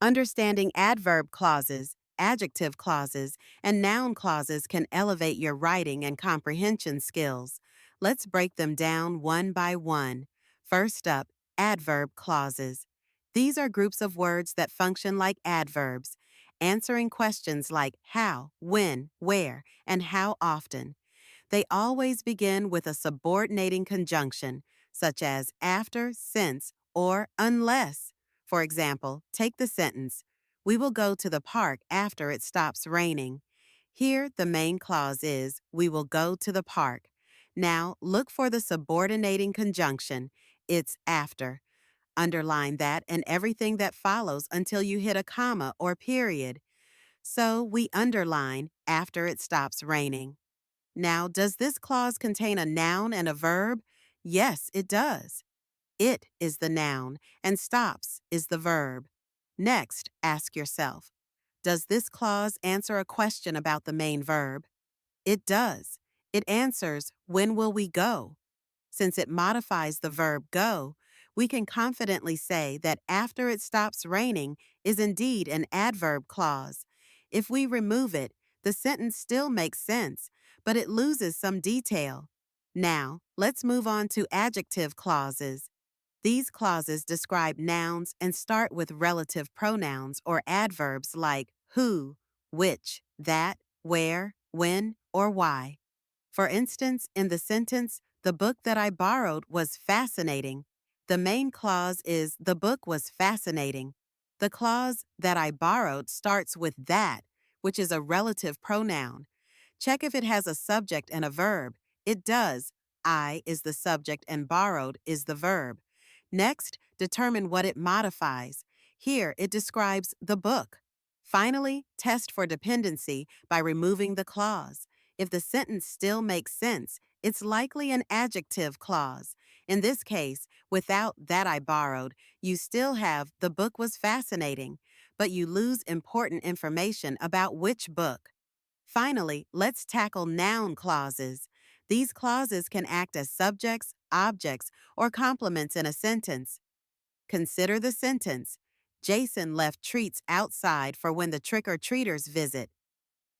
Understanding adverb clauses, adjective clauses, and noun clauses can elevate your writing and comprehension skills. Let's break them down one by one. First up, adverb clauses. These are groups of words that function like adverbs, answering questions like how, when, where, and how often. They always begin with a subordinating conjunction, such as after, since, or unless. For example, take the sentence, "We will go to the park after it stops raining." Here, the main clause is, "We will go to the park." Now, look for the subordinating conjunction. It's after. Underline that and everything that follows until you hit a comma or period. So, we underline after it stops raining. Now, does this clause contain a noun and a verb? Yes, it does. It is the noun and stops is the verb. Next, ask yourself, does this clause answer a question about the main verb? It does. It answers, when will we go? Since it modifies the verb go, we can confidently say that after it stops raining is indeed an adverb clause. If we remove it, the sentence still makes sense, but it loses some detail. Now, let's move on to adjective clauses. These clauses describe nouns and start with relative pronouns or adverbs like who, which, that, where, when, or why. For instance, in the sentence, "The book that I borrowed was fascinating," the main clause is "the book was fascinating." The clause "that I borrowed" starts with that, which is a relative pronoun. Check if it has a subject and a verb. It does. I is the subject and borrowed is the verb. Next, determine what it modifies. Here, it describes the book. Finally, test for dependency by removing the clause. If the sentence still makes sense, it's likely an adjective clause. In this case, without "that I borrowed," you still have "the book was fascinating," but you lose important information about which book. Finally, let's tackle noun clauses. These clauses can act as subjects, objects, or complements in a sentence. Consider the sentence, "Jason left treats outside for when the trick-or-treaters visit."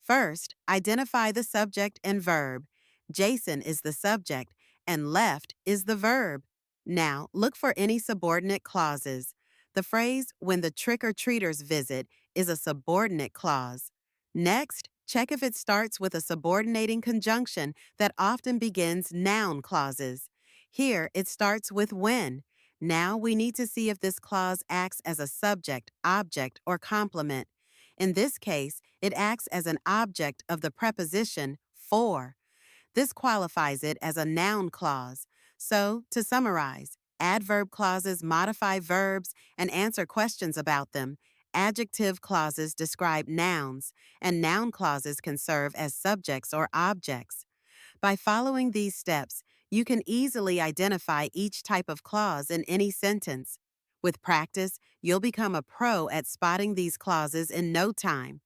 First, identify the subject and verb. Jason is the subject, and left is the verb. Now, look for any subordinate clauses. The phrase, "when the trick-or-treaters visit," is a subordinate clause. Next, check if it starts with a subordinating conjunction that often begins noun clauses. Here, it starts with when. Now, we need to see if this clause acts as a subject, object, or complement. In this case, it acts as an object of the preposition for. This qualifies it as a noun clause. So, to summarize, adverb clauses modify verbs and answer questions about them. Adjective clauses describe nouns, and noun clauses can serve as subjects or objects. By following these steps, you can easily identify each type of clause in any sentence. With practice, you'll become a pro at spotting these clauses in no time.